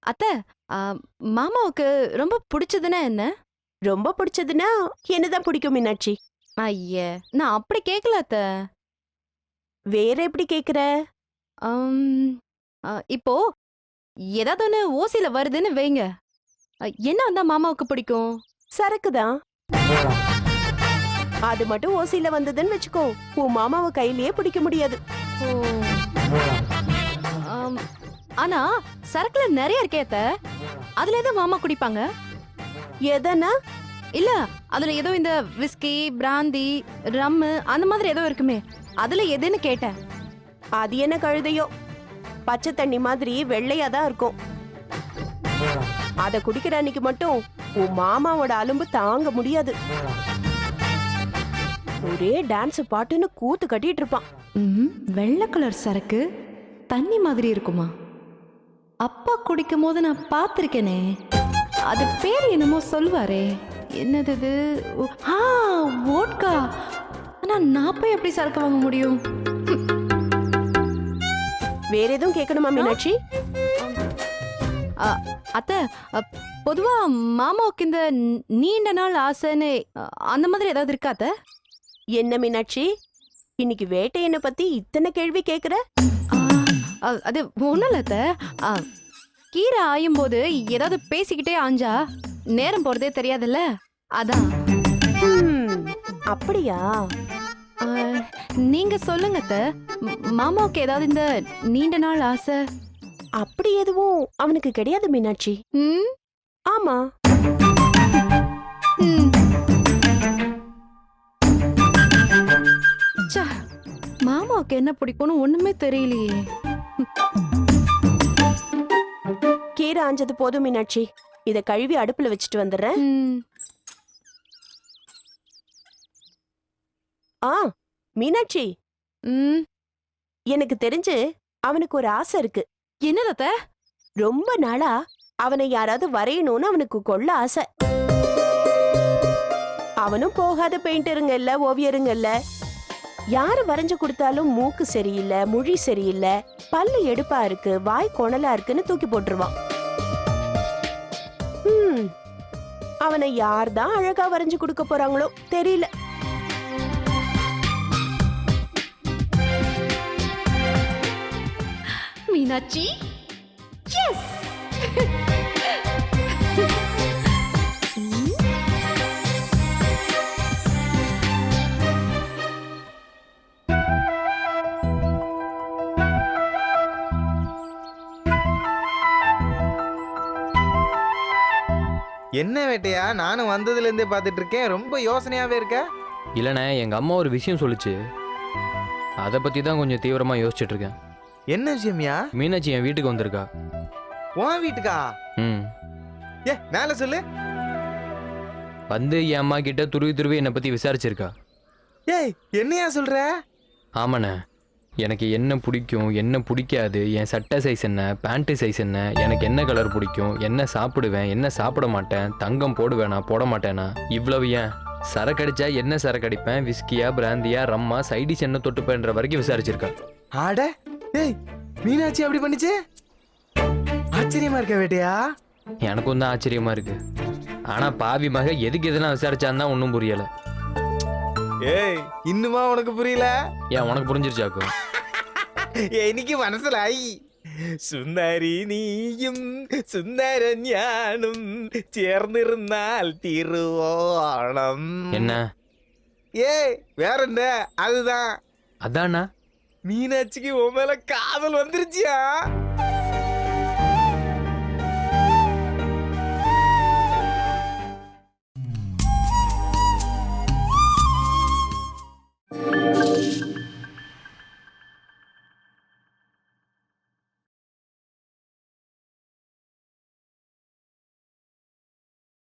அத்தை, ஆ, மாமாவுக்கு ரொம்ப பிடிச்சதுன்னா என்ன? ரொம்ப பிடிச்சதுன்னா என்னதான் பிடிக்கும் மீனாட்சி? ஐய, நான் அப்படி கேட்கல அத்தை. வேற எப்படி கேக்குற? ஆம், இப்போ ஏதாவது ஒன்று ஓசியில வருதுன்னு வைங்க. என்ன வந்தா மாமாவுக்கு பிடிக்கும்? சரக்குதான். அது மட்டும் ஓசியில வந்ததுன்னு வச்சுக்கோ, உன் மாமாவை கையிலேயே பிடிக்க முடியாது. ஓ. ஆம், ஆனா சரக்குல நிறைய இருக்கே அத்தை. அதுல எது மாமா குடிப்பாங்க? எதனா? இல்ல, அதுல ஏதோ இந்த விஸ்கி, பிராந்தி, ரம்மு அந்த மாதிரி ஏதோ இருக்குமே, அதுல எதுன்னு கேட்டேன். அது என்ன கழுதையோ, பச்சை தண்ணி மாதிரி வெள்ளையா தான் இருக்கும். அத குடிக்கிற அன்னைக்கு மட்டும் உன் மாமாவோட அலும்பு தாங்க முடியாது. ஒரே டான்ஸ் பாட்டுன்னு கூத்து கட்டிட்டு இருப்பான். வெள்ளை கலர் சரக்கு தண்ணி மாதிரி இருக்குமா? அப்பா குடிக்கும் போது நான் பார்த்திருக்கேனே. அது பேர் என்னமோ சொல்லுவாரே, என்னது இது? வோட்கா. ஆனா நான் போய் எப்படி சரக்கு வாங்க முடியும்? வேற எதுவும் கேட்கணுமா மீனாட்சி? அத்தை, பொதுவா மாமாவுக்கு இந்த நீண்ட நாள் ஆசைன்னு அந்த மாதிரி ஏதாவது இருக்கா அத்தை? என்ன மீனாட்சி, இன்னைக்கு வேட்டையனை பத்தி இத்தனை கேள்வி கேக்குற? அது ஒண்ணும் இல்ல அத்தை. கீரை ஆயும் போது ஏதாவது பேசிக்கிட்டே ஆஞ்சா நேரம் போறதே தெரியாதுல்ல, அதான். அப்படியா? நீங்க சொல்லுங்க அத்தை, மாமாவுக்கு ஏதாவது இந்த நீண்ட நாள் ஆசை? அப்படி எதுவும் அவனுக்கு கிடையாது மீனாட்சி. ஆமா. மாமாவுக்கு என்ன பிடிக்கும்னு ஒண்ணுமே தெரியலையே. கீரை ஆஞ்சது போதும் மீனாட்சி, இத கழுவி அடுப்புல வச்சுட்டு வந்துடுறேன். மீனாட்சி, எனக்கு தெரிஞ்சு அவனுக்கு ஒரு ஆசை இருக்கு. என்னது அத்தை? ரொம்ப நாளா அவனை யாராவது வரையணும்னு அவனுக்கு கொள்ள ஆசை. அவனும் போகாத பெயிண்டருங்க இல்ல, ஓவியருங்க இல்ல. யாரு வரைஞ்சு கொடுத்தாலும் மூக்கு சரியில்லை, மொழி சரியில்லை, பல்லு எடுப்பா இருக்கு, வாய் கொணலா இருக்குன்னு தூக்கி போட்டுருவான். அவனை யார்தான் அழகா வரைஞ்சு கொடுக்க போறாங்களோ தெரியல. மீனாட்சி, எஸ். என்ன வேட்டையா, நானும் வந்ததுல இருந்தே பாத்துட்டு இருக்கேன், ரொம்ப யோசனையாவே இருக்க. இல்லண்ணே, எங்க அம்மா ஒரு விஷயம் சொல்லுச்சு, அதை பத்தி தான் கொஞ்சம் தீவிரமா யோசிச்சுட்டு இருக்கேன். என்ன விஷயம்யா? மீனாட்சி என் வீட்டுக்கு வந்திருக்கா. உன் வீட்டுக்கா? ஏ, மேல சொல்லு. வந்து என் அம்மா கிட்ட துருவி துருவி என்னை பத்தி விசாரிச்சிருக்கா. ஏய், என்னையா சொல்ற? ஆமாண்ணே, எனக்கு என்ன பிடிக்கும், என்ன பிடிக்காது, என் சட்டை சைஸ் என்ன, பேண்ட்டு சைஸ் என்ன, எனக்கு என்ன கலர் பிடிக்கும், என்ன சாப்பிடுவேன், என்ன சாப்பிட மாட்டேன், தங்கம் போடுவேனா போட மாட்டேனா, இவ்வளவு ஏன் சரக்கு அடிச்சா என்ன சரக்கு அடிப்பேன், விஸ்கியா பிராந்தியா ரம்மா சைடிஷ் என்ன தொட்டுப்பேன்ற வரைக்கும் விசாரிச்சிருக்கா. ஆட, ஏய், மீனாட்சி அப்படி பண்ணிச்சு? ஆச்சரியமா இருக்க வேட்டையா? எனக்கும் தான் ஆச்சரியமா இருக்கு. ஆனா பாவி மக எதுக்கு எதெல்லாம் விசாரிச்சான்னு தான் ஒன்றும் புரியல. ஏய், இன்னுமா உனக்கு புரியல? ஏன், உனக்கு புரிஞ்சிருச்சாக்கு? എനിക്ക് മനസ്സിലായി. സുന്ദരി നീയും സുന്ദരൻ ഞാനും ചേർന്നിരുന്നാൽ തിരുവോണം. என்ன? ஏய், வேற என்ன? அதுதான். அதானா? மீனாட்சிக்கு உன் மேல காதல் வந்துருச்சியா?